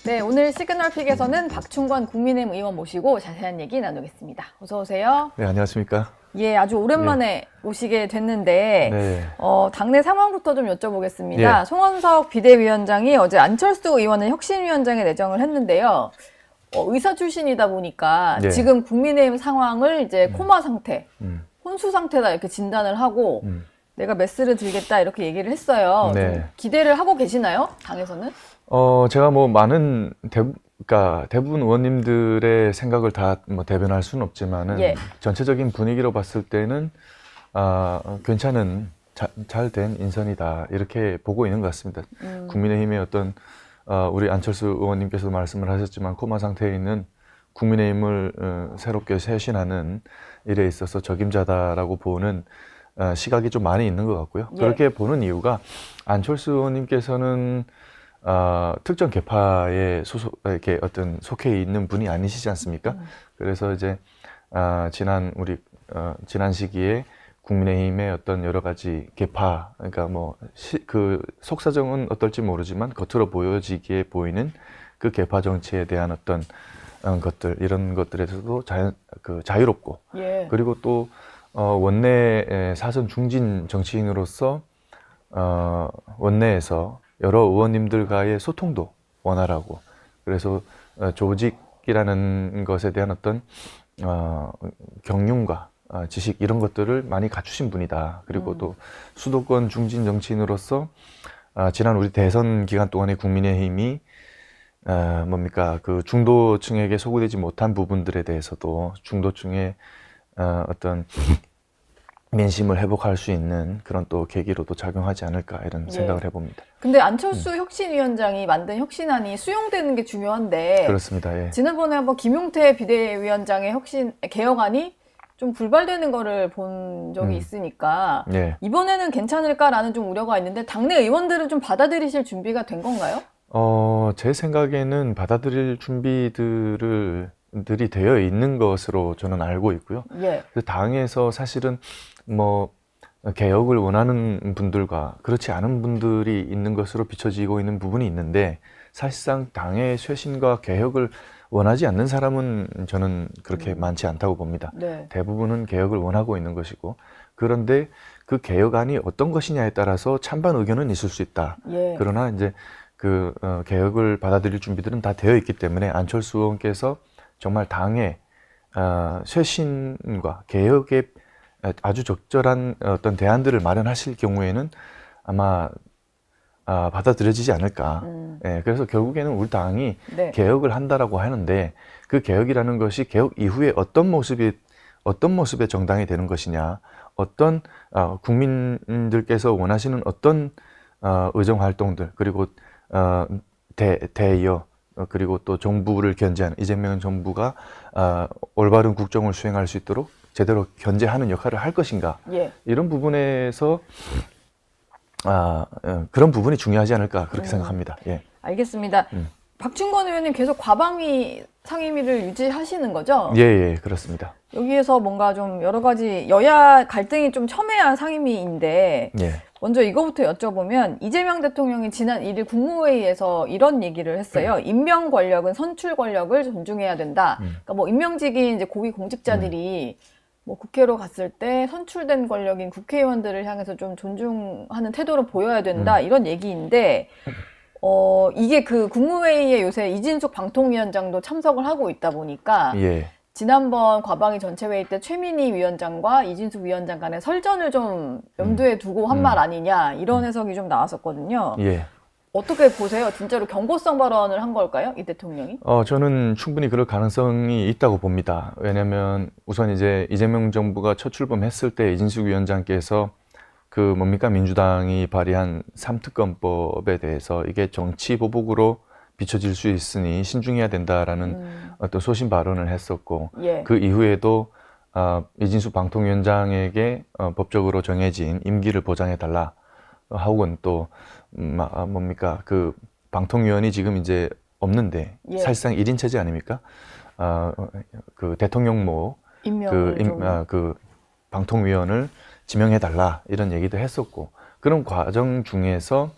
네, 오늘 시그널픽에서는 박충관 국민의힘 의원 모시고 자세한 얘기 나누겠습니다. 어서 오세요. 네, 안녕하십니까. 예, 아주 오랜만에 오시게 됐는데 네. 당내 상황부터 좀 여쭤보겠습니다. 예. 송원석 비대위원장이 어제 안철수 의원을 혁신위원장에 내정을 했는데요. 의사 출신이다 보니까 예. 지금 국민의힘 상황을 이제 코마 상태, 혼수 상태다 이렇게 진단을 하고 내가 메스를 들겠다 이렇게 얘기를 했어요. 네. 좀 기대를 하고 계시나요? 당에서는? 제가 뭐 많은 그러니까 대부분 의원님들의 생각을 다 뭐 대변할 수는 없지만은 예. 전체적인 분위기로 봤을 때는 괜찮은 잘 된 인선이다 이렇게 보고 있는 것 같습니다. 국민의힘의 어떤 우리 안철수 의원님께서도 말씀을 하셨지만 코마 상태에 있는 국민의힘을 새롭게 쇄신하는 일에 있어서 적임자다라고 보는 시각이 좀 많이 있는 것 같고요. 예. 그렇게 보는 이유가 안철수 의원님께서는 특정 계파에 이렇게 어떤 속해 있는 분이 아니시지 않습니까? 그래서 이제 지난 시기에 국민의힘의 어떤 여러 가지 계파, 그러니까 뭐 그 속사정은 어떨지 모르지만 겉으로 보여지기에 보이는 그 계파 정치에 대한 어떤 이런 것들에서도 자유롭고 예. 그리고 또 원내 사선 중진 정치인으로서 원내에서 여러 의원님들과의 소통도 원활하고 그래서 조직이라는 것에 대한 어떤 경륜과 지식 이런 것들을 많이 갖추신 분이다. 그리고 또 수도권 중진 정치인으로서 지난 우리 대선 기간 동안에 국민의힘이 그 중도층에게 소구되지 못한 부분들에 대해서도 중도층의 어떤 민심을 회복할 수 있는 그런 또 계기로도 작용하지 않을까 이런 예. 생각을 해봅니다. 근데 안철수 혁신위원장이 만든 혁신안이 수용되는 게 중요한데 그렇습니다. 예. 지난번에 한번 김용태 비대위원장의 개혁안이 좀 불발되는 거를 본 적이 있으니까 예. 이번에는 괜찮을까라는 좀 우려가 있는데 당내 의원들은 좀 받아들이실 준비가 된 건가요? 제 생각에는 받아들일 준비들이 되어 있는 것으로 저는 알고 있고요. 예. 그래서 당에서 사실은 뭐 개혁을 원하는 분들과 그렇지 않은 분들이 있는 것으로 비춰지고 있는 부분이 있는데 사실상 당의 쇄신과 개혁을 원하지 않는 사람은 저는 그렇게 많지 않다고 봅니다. 네. 대부분은 개혁을 원하고 있는 것이고 그런데 그 개혁안이 어떤 것이냐에 따라서 찬반 의견은 있을 수 있다. 예. 그러나 이제 개혁을 받아들일 준비들은 다 되어 있기 때문에 안철수 의원께서 정말 당의 쇄신과 개혁에 아주 적절한 어떤 대안들을 마련하실 경우에는 아마 받아들여지지 않을까. 예, 그래서 결국에는 우리 당이 네. 개혁을 한다라고 하는데 그 개혁이라는 것이 개혁 이후에 어떤 모습의 정당이 되는 것이냐, 어떤 국민들께서 원하시는 어떤 의정 활동들 그리고 대이어 그리고 또 정부를 견제하는 이재명 정부가 올바른 국정을 수행할 수 있도록 제대로 견제하는 역할을 할 것인가. 예. 이런 부분에서 그런 부분이 중요하지 않을까 그렇게 생각합니다. 예. 알겠습니다. 박충건 의원님 계속 과방위 상임위를 유지하시는 거죠? 예, 그렇습니다. 여기에서 뭔가 좀 여러 가지 여야 갈등이 좀 첨예한 상임위인데 예. 먼저 이거부터 여쭤보면 이재명 대통령이 지난 1일 국무회의에서 이런 얘기를 했어요. 임명 권력은 선출 권력을 존중해야 된다. 그러니까 뭐 임명직인 이제 고위 공직자들이 뭐 국회로 갔을 때 선출된 권력인 국회의원들을 향해서 좀 존중하는 태도를 보여야 된다. 이런 얘기인데 이게 그 국무회의에 요새 이진숙 방통위원장도 참석을 하고 있다 보니까 예. 지난번 과방위 전체회의 때 최민희 위원장과 이진숙 위원장 간의 설전을 좀 염두에 두고 한 말 아니냐 이런 해석이 좀 나왔었거든요. 예. 어떻게 보세요? 진짜로 경고성 발언을 한 걸까요? 이 대통령이? 저는 충분히 그럴 가능성이 있다고 봅니다. 왜냐면 우선 이제 이재명 정부가 첫 출범했을 때 이진숙 위원장께서 민주당이 발의한 3특검법에 대해서 이게 정치 보복으로 비춰질 수 있으니 신중해야 된다라는 어떤 소신 발언을 했었고 예. 그 이후에도 이진숙 방통위원장에게 법적으로 정해진 임기를 보장해달라 하고는 또 그 방통위원이 지금 이제 없는데 예. 사실상 1인 체제 아닙니까? 그 대통령모 그 방통위원을 지명해달라 이런 얘기도 했었고 그런 과정 중에서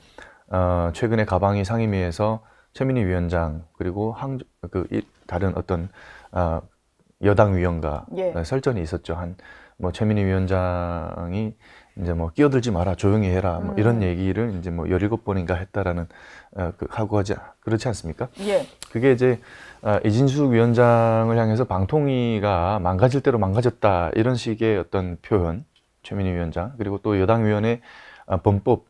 최근에 가방위 상임위에서 최민희 위원장 그리고 다른 어떤 여당 위원과 예. 설전이 있었죠. 뭐 최민희 위원장이 이제 뭐 끼어들지 마라, 조용히 해라, 뭐 이런 얘기를 이제 뭐 17번인가 했다라는 그렇지 않습니까? 예. 그게 이제 이진숙 위원장을 향해서 방통위가 망가질 대로 망가졌다 이런 식의 어떤 표현, 최민희 위원장 그리고 또 여당 위원회 불법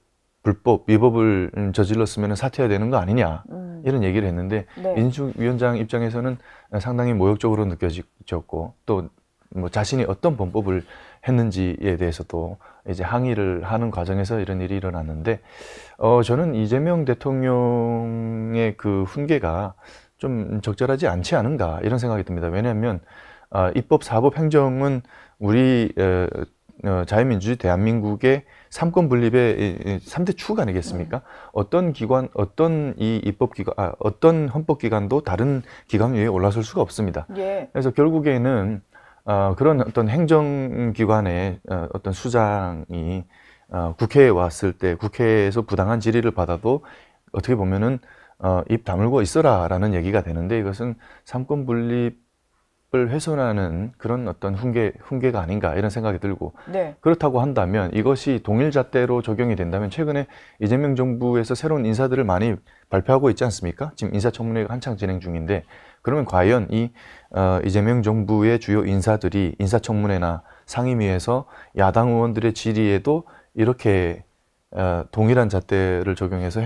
위법을 저질렀으면 사퇴해야 되는 거 아니냐 이런 얘기를 했는데 네. 이진숙 위원장 입장에서는 상당히 모욕적으로 느껴졌고 또 뭐 자신이 어떤 범법을 했는지에 대해서도 이제 항의를 하는 과정에서 이런 일이 일어났는데 저는 이재명 대통령의 그 훈계가 좀 적절하지 않지 않은가 이런 생각이 듭니다. 왜냐하면 입법, 사법, 행정은 우리 자유민주주의 대한민국의 삼권 분립의 3대 축 아니겠습니까? 어떤 기관, 어떤 어떤 헌법기관도 다른 기관 위에 올라설 수가 없습니다. 예. 그래서 결국에는 그런 어떤 행정기관의 어떤 수장이 국회에 왔을 때 국회에서 부당한 질의를 받아도 어떻게 보면은 입 다물고 있어라라는 얘기가 되는데 이것은 삼권 분립을 훼손하는 그런 어떤 훈계가 아닌가 이런 생각이 들고 네. 그렇다고 한다면 이것이 동일잣대로 적용이 된다면 최근에 이재명 정부에서 새로운 인사들을 많이 발표하고 있지 않습니까? 지금 인사청문회가 한창 진행 중인데 그러면 과연 이재명 정부의 주요 인사들이 인사청문회나 상임위에서 야당 의원들의 질의에도 이렇게 동일한 잣대를 적용해서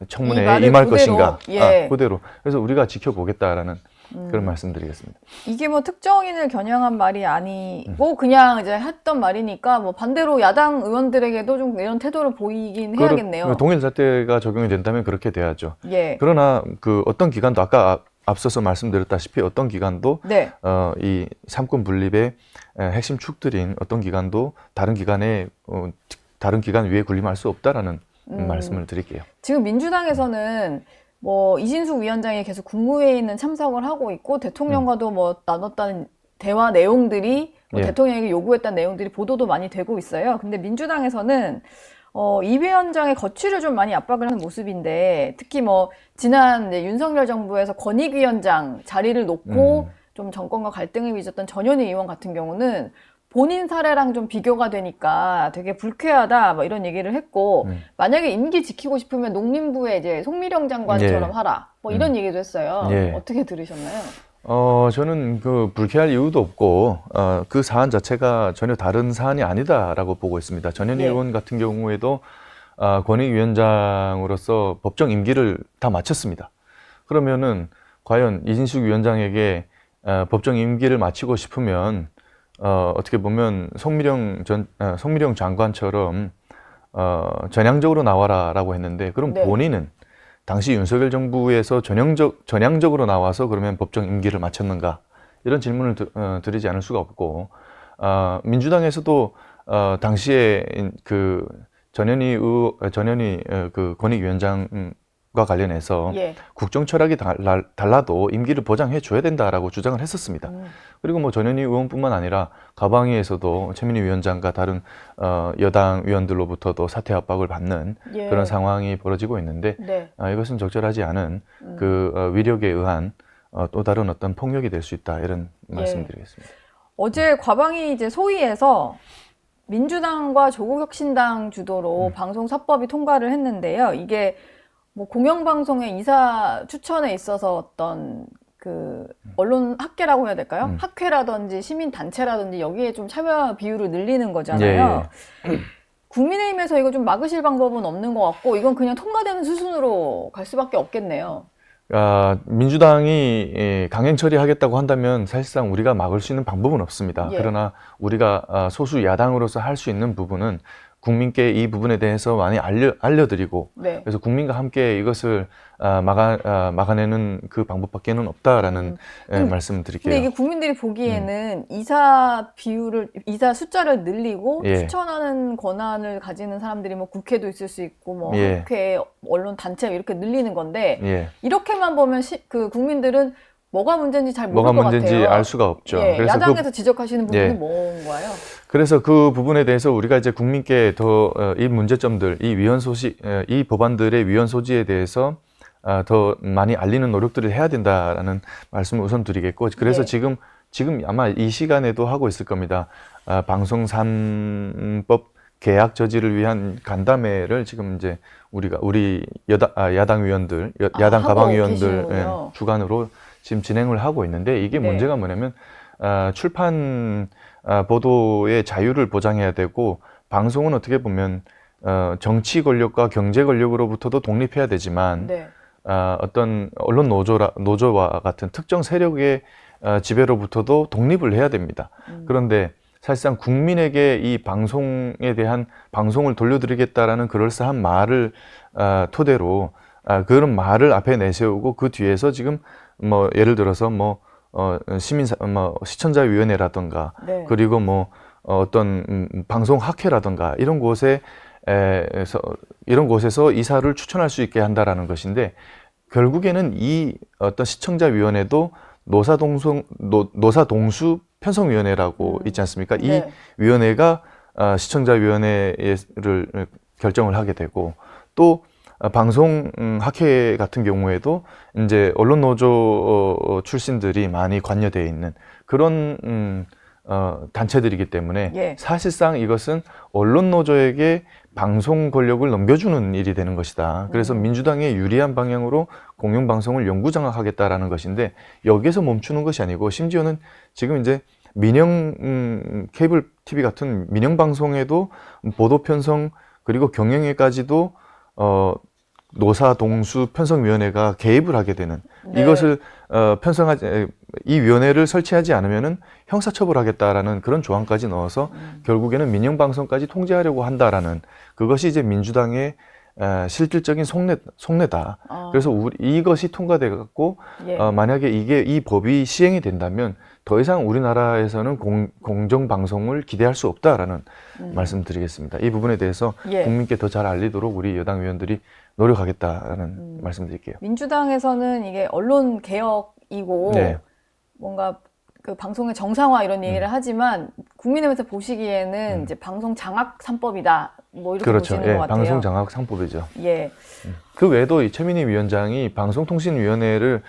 청문회에 임할 그대로, 것인가? 예. 그대로. 그래서 우리가 지켜보겠다라는 그런 말씀드리겠습니다. 이게 뭐 특정인을 겨냥한 말이 아니고 그냥 이제 했던 말이니까 뭐 반대로 야당 의원들에게도 좀 이런 태도를 보이긴 해야겠네요. 동일 잣대가 적용이 된다면 그렇게 돼야죠. 예. 그러나 그 어떤 기관도 아까 앞서서 말씀드렸다시피 어떤 기관도 네. 이 삼권 분립의 핵심 축들인 어떤 기관도 다른 기관 위에 군림할 수 없다라는 말씀을 드릴게요. 지금 민주당에서는 뭐 이진숙 위원장이 계속 국무회의는 참석을 하고 있고 대통령과도 뭐 나눴다는 대화 내용들이 뭐 예. 대통령에게 요구했다는 내용들이 보도도 많이 되고 있어요. 근데 민주당에서는 이 위원장의 거취를 좀 많이 압박을 하는 모습인데 특히 뭐 지난 이제 윤석열 정부에서 권익위원장 자리를 놓고 좀 정권과 갈등을 빚었던 전현희 의원 같은 경우는 본인 사례랑 좀 비교가 되니까 되게 불쾌하다 뭐 이런 얘기를 했고 만약에 임기 지키고 싶으면 농림부에 이제 송미령 장관처럼 예. 하라 뭐 이런 얘기도 했어요. 예. 어떻게 들으셨나요? 저는 그 불쾌할 이유도 없고 그 사안 자체가 전혀 다른 사안이 아니다라고 보고 있습니다. 전현희 예. 의원 같은 경우에도 권익위원장으로서 법정 임기를 다 마쳤습니다. 그러면은 과연 이진숙 위원장에게 법정 임기를 마치고 싶으면 어떻게 보면 송미령 장관처럼 전향적으로 나와라라고 했는데 그럼 네. 본인은 당시 윤석열 정부에서 전향적으로 나와서 그러면 법정 임기를 마쳤는가 이런 질문을 드리지 않을 수가 없고 민주당에서도 당시에 그 전현희 그 권익위원장과 관련해서 예. 국정 철학이 달라도 임기를 보장해 줘야 된다라고 주장을 했었습니다. 그리고 뭐 전현희 의원뿐만 아니라 가방위에서도 최민희 위원장과 다른 여당 위원들로부터도 사퇴 압박을 받는 예. 그런 상황이 벌어지고 있는데 네. 이것은 적절하지 않은 그 위력에 의한 또 다른 어떤 폭력이 될 수 있다 이런 말씀드리겠습니다. 어제 과방위 이제 소위에서 민주당과 조국혁신당 주도로 방송사법이 통과를 했는데요. 이게 뭐 공영방송의 이사 추천에 있어서 어떤 그 언론 학계라고 해야 될까요? 학회라든지 시민단체라든지 여기에 좀 참여 비율을 늘리는 거잖아요. 국민의힘에서 이거 좀 막으실 방법은 없는 것 같고 이건 그냥 통과되는 수순으로 갈 수밖에 없겠네요. 민주당이 강행 처리하겠다고 한다면 사실상 우리가 막을 수 있는 방법은 없습니다. 예. 그러나 우리가 소수 야당으로서 할 수 있는 부분은 국민께 이 부분에 대해서 많이 알려드리고 네. 그래서 국민과 함께 이것을 막아내는 그 방법밖에는 없다라는 말씀을 드릴게요. 근데 이게 국민들이 보기에는 이사 숫자를 늘리고 예. 추천하는 권한을 가지는 사람들이 뭐 국회도 있을 수 있고 뭐 예. 학회, 언론 단체 이렇게 늘리는 건데 예. 이렇게만 보면 그 국민들은 뭐가 문제인지 잘 모를 뭐가 것 문제인지 같아요. 알 수가 없죠. 예, 그래서 야당에서 지적하시는 부분은 예. 뭔가요? 그래서 그 부분에 대해서 우리가 이제 국민께 더 이 문제점들, 이 위헌 소지, 이 법안들의 위헌 소지에 대해서 더 많이 알리는 노력들을 해야 된다라는 말씀을 우선 드리겠고, 그래서 예. 지금 아마 이 시간에도 하고 있을 겁니다. 방송 3법 계약 저지를 위한 간담회를 지금 이제 우리 야당 위원들, 야당 하고 가방 위원들 계시는군요. 주관으로 지금 진행을 하고 있는데, 이게 네. 문제가 뭐냐면 출판 보도의 자유를 보장해야 되고, 방송은 어떻게 보면 정치 권력과 경제 권력으로부터도 독립해야 되지만 네. 어떤 언론 노조와 같은 특정 세력의 지배로부터도 독립을 해야 됩니다. 그런데 사실상 국민에게 이 방송에 대한 방송을 돌려드리겠다라는 그럴싸한 말을 토대로 그런 말을 앞에 내세우고, 그 뒤에서 지금 뭐 예를 들어서 뭐 시청자위원회라든가 네. 그리고 뭐 어떤 방송학회라든가 이런 곳에서 이사를 추천할 수 있게 한다라는 것인데, 결국에는 이 어떤 시청자위원회도 노사동수 편성위원회라고 있지 않습니까? 이 네. 위원회가 시청자위원회를 결정을 하게 되고, 또 방송학회 같은 경우에도 이제 언론노조 출신들이 많이 관여되어 있는 그런 단체들이기 때문에 예. 사실상 이것은 언론노조에게 방송 권력을 넘겨주는 일이 되는 것이다. 그래서 민주당에 유리한 방향으로 공영방송을 영구장악하겠다라는 것인데, 여기에서 멈추는 것이 아니고, 심지어는 지금 이제 케이블 TV 같은 민영 방송에도 보도 편성 그리고 경영에까지도 노사동수 편성위원회가 개입을 하게 되는, 네. 이것을 이 위원회를 설치하지 않으면은 형사처벌하겠다라는 그런 조항까지 넣어서 결국에는 민영방송까지 통제하려고 한다라는, 그것이 이제 민주당의 실질적인 속내다. 그래서 이것이 통과돼 갖고 예. 만약에 이 법이 시행이 된다면 더 이상 우리나라에서는 공정방송을 기대할 수 없다라는 말씀드리겠습니다. 이 부분에 대해서 예. 국민께 더 잘 알리도록 우리 여당 의원들이 노력하겠다라는 말씀드릴게요. 민주당에서는 이게 언론 개혁이고 네. 뭔가 그 방송의 정상화 이런 얘기를 하지만 국민의힘에서 보시기에는 이제 방송 장악 3법이다 뭐 이렇게 그렇죠. 보시는 것 같아요. 방송 장악 상법이죠. 예. 그 외에도 이 최민희 위원장이 방송통신위원회를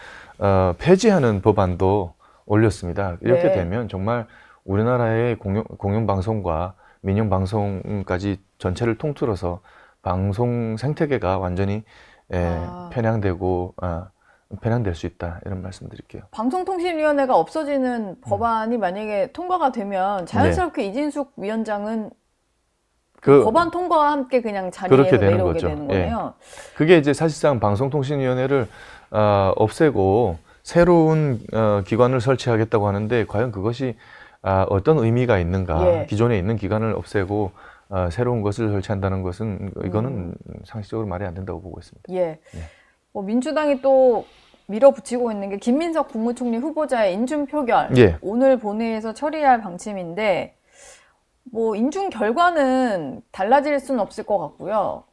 폐지하는 법안도 올렸습니다. 이렇게 네. 되면 정말 우리나라의 공영방송과 민영방송까지 전체를 통틀어서 방송 생태계가 완전히 편향되고 편향될 수 있다, 이런 말씀드릴게요. 방송통신위원회가 없어지는 법안이 만약에 통과가 되면 자연스럽게 이진숙 위원장은 그 법안 통과와 함께 그냥 자리에서 그렇게 되는 내려오게 거죠. 되는 거네요. 그게 이제 사실상 방송통신위원회를 없애고 새로운 기관을 설치하겠다고 하는데, 과연 그것이 어떤 의미가 있는가? 예. 기존에 있는 기관을 없애고 새로운 것을 설치한다는 것은 이거는 상식적으로 말이 안 된다고 보고 있습니다. 예. 뭐 민주당이 또 밀어붙이고 있는 게 김민석 국무총리 후보자의 인준 표결. 예. 오늘 본회의에서 처리할 방침인데 뭐 인준 결과는 달라질 수는 없을 것 같고요.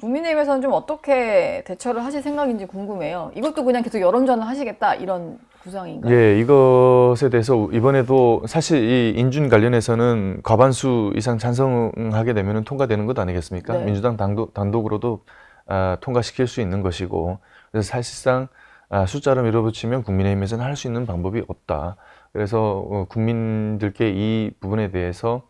국민의힘에서는 좀 어떻게 대처를 하실 생각인지 궁금해요. 이것도 그냥 계속 여론전을 하시겠다 이런 구상인가요? 예, 이것에 대해서 이번에도 사실 이 인준 관련해서는 과반수 이상 찬성하게 되면 통과되는 것 아니겠습니까? 네. 민주당 단독으로도 통과시킬 수 있는 것이고, 그래서 사실상 숫자로 밀어붙이면 국민의힘에서는 할 수 있는 방법이 없다. 그래서 국민들께 이 부분에 대해서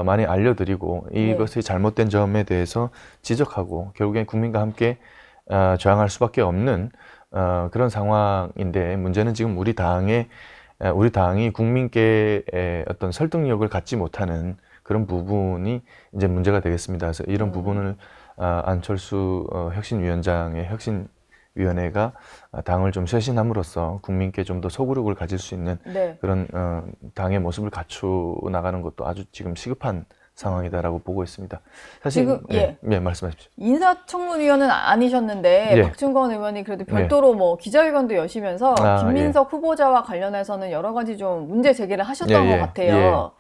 많이 알려드리고, 이것이 잘못된 점에 대해서 지적하고 결국엔 국민과 함께 저항할 수밖에 없는 그런 상황인데, 문제는 지금 우리 당이 국민께 어떤 설득력을 갖지 못하는 그런 부분이 이제 문제가 되겠습니다. 그래서 이런 부분을 안철수 혁신위원장의 혁신위원회가 당을 좀 쇄신함으로써 국민께 좀 더 소구력을 가질 수 있는 네. 그런 당의 모습을 갖추어 나가는 것도 아주 지금 시급한 상황이다라고 보고 있습니다. 사실 지금, 예. 말씀하십시오. 인사청문위원은 아니셨는데 예. 박준건 의원이 그래도 별도로 뭐 기자회견도 여시면서 아, 김민석 후보자와 관련해서는 여러 가지 좀 문제 제기를 하셨던 것 같아요.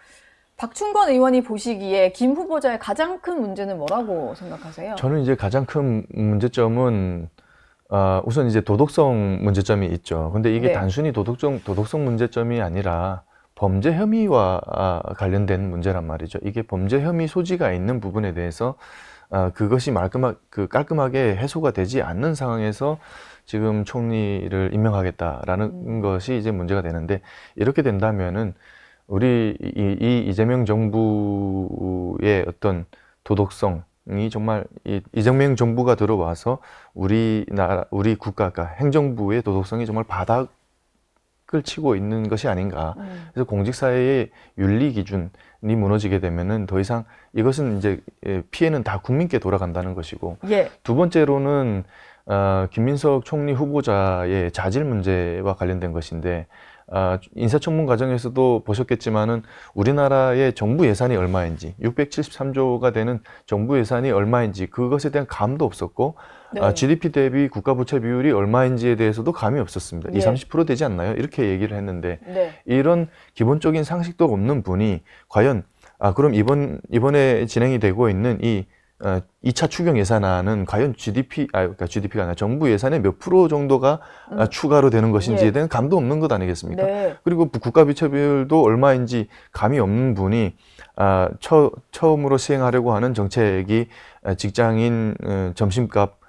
박준건 의원이 보시기에 김 후보자의 가장 큰 문제는 뭐라고 생각하세요? 저는 이제 가장 큰 문제점은 우선 이제 도덕성 문제점이 있죠. 근데 이게 네. 단순히 도덕성 문제점이 아니라 범죄 혐의와 관련된 문제란 말이죠. 이게 범죄 혐의 소지가 있는 부분에 대해서 그것이 깔끔하게 해소가 되지 않는 상황에서 지금 총리를 임명하겠다라는 것이 이제 문제가 되는데, 이렇게 된다면은 우리 이 이재명 정부의 어떤 도덕성이 정말 이재명 정부가 들어와서 우리 국가가 행정부의 도덕성이 정말 바닥을 치고 있는 것이 아닌가. 그래서 공직사회의 윤리 기준이 무너지게 되면은 더 이상 이것은 이제 피해는 다 국민께 돌아간다는 것이고, 예. 두 번째로는 김민석 총리 후보자의 자질 문제와 관련된 것인데, 인사청문 과정에서도 보셨겠지만은 우리나라의 정부 예산이 얼마인지, 673조가 되는 정부 예산이 얼마인지 그것에 대한 감도 없었고, 네. GDP 대비 국가 부채 비율이 얼마인지에 대해서도 감이 없었습니다. 예. 20-30% 되지 않나요? 이렇게 얘기를 했는데, 네. 이런 기본적인 상식도 없는 분이 과연 그럼 이번에 진행이 되고 있는 이 2차 추경 예산안은 과연 그러니까 GDP가 아니라 정부 예산의 몇 프로 정도가 추가로 되는 것인지에 대한 감도 없는 것 아니겠습니까? 네. 그리고 국가 부채 비율도 얼마인지 감이 없는 분이 처음으로 시행하려고 하는 정책이 직장인 점심값,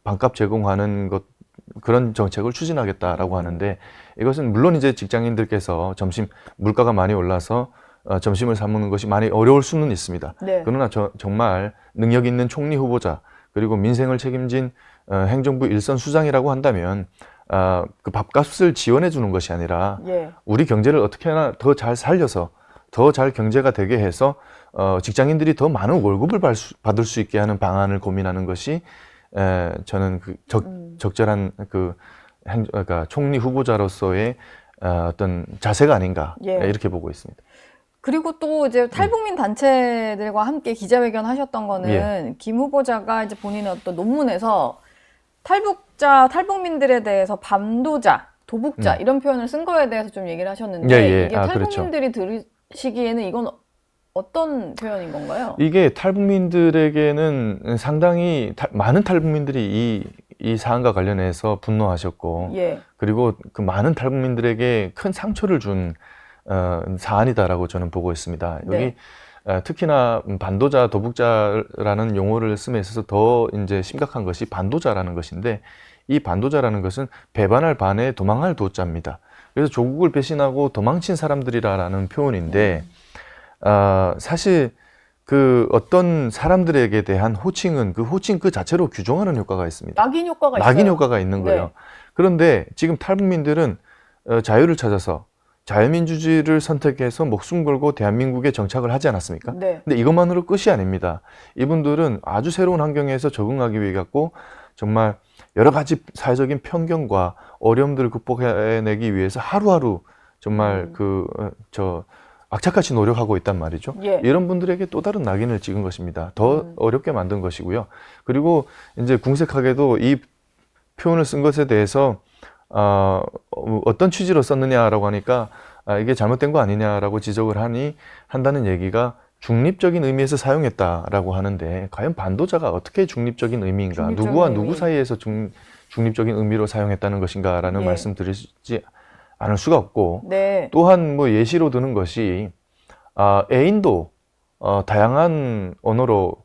반값 제공하는 그런 정책을 추진하겠다라고 하는데, 이것은 물론 이제 직장인들께서 물가가 많이 올라서 점심을 사 먹는 것이 많이 어려울 수는 있습니다. 네. 그러나 정말 능력 있는 총리 후보자, 그리고 민생을 책임진 행정부 일선 수장이라고 한다면 그 밥값을 지원해 주는 것이 아니라 예. 우리 경제를 어떻게 하나 더 잘 살려서 더 잘 경제가 되게 해서 직장인들이 더 많은 월급을 받을 수 있게 하는 방안을 고민하는 것이 저는 적절한 그러니까 총리 후보자로서의 어떤 자세가 아닌가, 예. 이렇게 보고 있습니다. 그리고 또 이제 탈북민 단체들과 함께 기자회견 하셨던 거는 김 후보자가 이제 본인의 어떤 논문에서 탈북민들에 대해서 밤도자, 도북자 이런 표현을 쓴 거에 대해서 좀 얘기를 하셨는데, 이게 탈북민들이 들으시기에는 이건 어떤 표현인 건가요? 이게 탈북민들에게는 상당히 많은 탈북민들이 이 사안과 관련해서 분노하셨고, 예. 그리고 그 많은 탈북민들에게 큰 상처를 준 사안이다라고 저는 보고 있습니다. 네. 여기 특히나 반도자, 도북자라는 용어를 씀에 있어서 더 이제 심각한 것이 반도자라는 것인데, 이 반도자라는 것은 배반할 반에 도망할 도자입니다. 그래서 조국을 배신하고 도망친 사람들이라는 표현인데, 사실 그 어떤 사람들에게 대한 호칭은 그 호칭 그 자체로 규정하는 효과가 있습니다. 낙인 효과가 있어요. 낙인 효과가 있는 거예요. 네. 그런데 지금 탈북민들은 자유를 찾아서 자유민주주의를 선택해서 목숨 걸고 대한민국에 정착을 하지 않았습니까? 네. 근데 이것만으로 끝이 아닙니다. 이분들은 아주 새로운 환경에서 적응하기 위해 갖고 정말 여러 가지 사회적인 편견과 어려움들을 극복해내기 위해서 하루하루 정말 악착같이 노력하고 있단 말이죠. 예. 이런 분들에게 또 다른 낙인을 찍은 것입니다. 더 어렵게 만든 것이고요. 그리고 이제 궁색하게도 이 표현을 쓴 것에 대해서 어떤 취지로 썼느냐라고 하니까 이게 잘못된 거 아니냐라고 지적을 한다는 얘기가 중립적인 의미에서 사용했다라고 하는데, 과연 반도자가 어떻게 중립적인 의미인가, 누구와 누구 사이에서 중립적인 의미로 사용했다는 것인가라는 말씀 드리지 않을 수가 없고, 네. 또한 뭐 예시로 드는 것이 애인도 다양한 언어로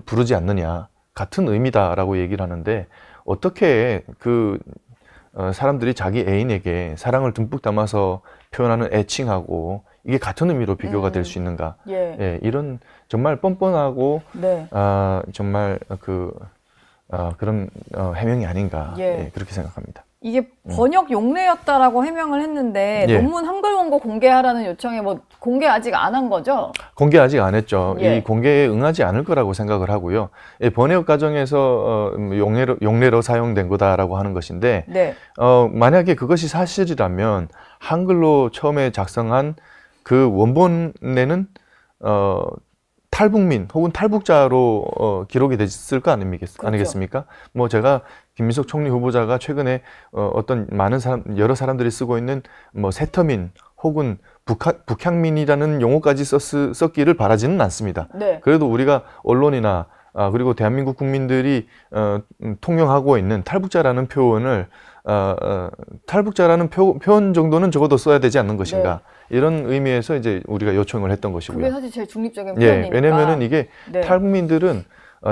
부르지 않느냐, 같은 의미다라고 얘기를 하는데, 어떻게 사람들이 자기 애인에게 사랑을 듬뿍 담아서 표현하는 애칭하고 이게 같은 의미로 비교가 될 수 있는가? 예. 이런 정말 뻔뻔하고 네. 정말 그런 해명이 아닌가, 그렇게 생각합니다. 이게 번역 용례였다라고 해명을 했는데, 논문 한글 원고 공개하라는 요청에 공개 아직 안 한 거죠? 공개 아직 안 했죠. 예. 이 공개에 응하지 않을 거라고 생각을 하고요. 번역 과정에서 용례로 사용된 거다라고 하는 것인데, 네. 만약에 그것이 사실이라면 한글로 처음에 작성한 그 원본에는 탈북민 혹은 탈북자로 기록이 됐을 거 아니겠습니까? 뭐 제가 김민석 총리 후보자가 최근에 여러 사람들이 쓰고 있는 뭐 세터민 혹은 북향민이라는 용어까지 썼기를 바라지는 않습니다. 네. 그래도 우리가 언론이나 그리고 대한민국 국민들이 통용하고 있는 탈북자라는 표현을 탈북자라는 표현 정도는 적어도 써야 되지 않는 것인가. 이런 의미에서 이제 우리가 요청을 했던 것이고요. 그게 사실 제일 중립적인 예, 표현이니까. 왜냐면은 이게 네. 탈북민들은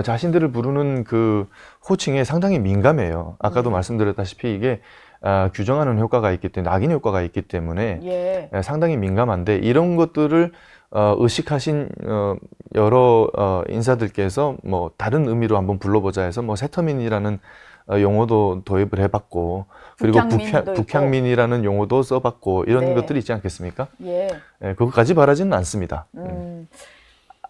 자신들을 부르는 그 호칭에 상당히 민감해요. 아까도 말씀드렸다시피 이게 규정하는 효과가 있기 때문에, 낙인 효과가 있기 때문에 예. 상당히 민감한데, 이런 것들을 의식하신 여러 인사들께서 뭐 다른 의미로 한번 불러보자 해서 뭐 세터민이라는 용어도 도입을 해봤고, 그리고 북향민이라는 용어도 써봤고, 이런 네. 것들이 있지 않겠습니까? 예. 그것까지 바라지는 않습니다.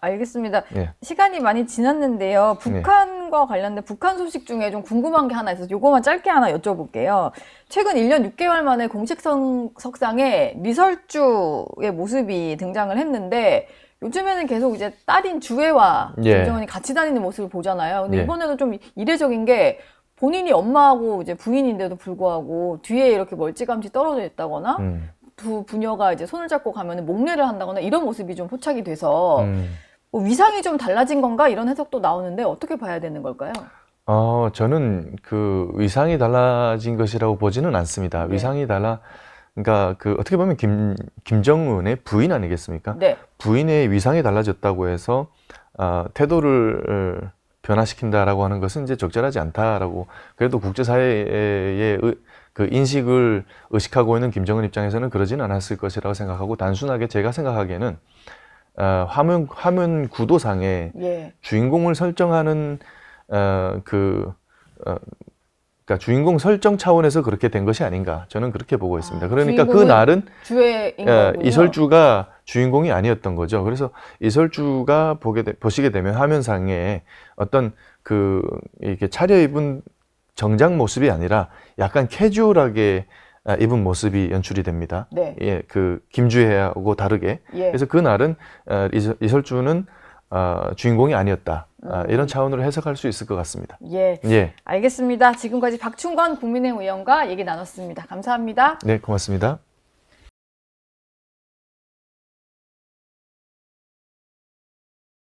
알겠습니다. 예. 시간이 많이 지났는데요. 북한과 관련된 북한 소식 중에 좀 궁금한 게 하나 있어서 요거만 짧게 하나 여쭤볼게요. 최근 1년 6개월 만에 공식 석상에 리설주의 모습이 등장을 했는데, 요즘에는 계속 이제 딸인 주애와 김정은이 같이 다니는 모습을 보잖아요. 근데 이번에도 좀 이례적인 게, 본인이 엄마하고 이제 부인인데도 불구하고 뒤에 이렇게 멀찌감치 떨어져 있다거나 두 부녀가 이제 손을 잡고 가면 목례를 한다거나 이런 모습이 좀 포착이 돼서 뭐 위상이 좀 달라진 건가 이런 해석도 나오는데 어떻게 봐야 되는 걸까요? 저는 그 위상이 달라진 것이라고 보지는 않습니다. 네. 위상이 그러니까 그 어떻게 보면 김정은의 부인 아니겠습니까? 네. 부인의 위상이 달라졌다고 해서 태도를 변화시킨다라고 하는 것은 이제 적절하지 않다라고, 그래도 국제사회의 그 인식을 의식하고 있는 김정은 입장에서는 그러지는 않았을 것이라고 생각하고, 단순하게 제가 생각하기에는 화면 구도상에 주인공을 설정하는 그러니까 주인공 설정 차원에서 그렇게 된 것이 아닌가, 저는 그렇게 보고 있습니다. 그러니까 그 날은 주애인 거군요. 이설주가 주인공이 아니었던 거죠. 그래서 이설주가 보시게 되면 화면상에 어떤 이렇게 차려입은 정장 모습이 아니라 약간 캐주얼하게 입은 모습이 연출이 됩니다. 네. 예, 그 김주애하고 다르게. 그래서 그 날은 이설주는 주인공이 아니었다. 이런 차원으로 해석할 수 있을 것 같습니다. 예. 알겠습니다. 지금까지 박충건 국민의힘 의원과 얘기 나눴습니다. 감사합니다. 네, 고맙습니다.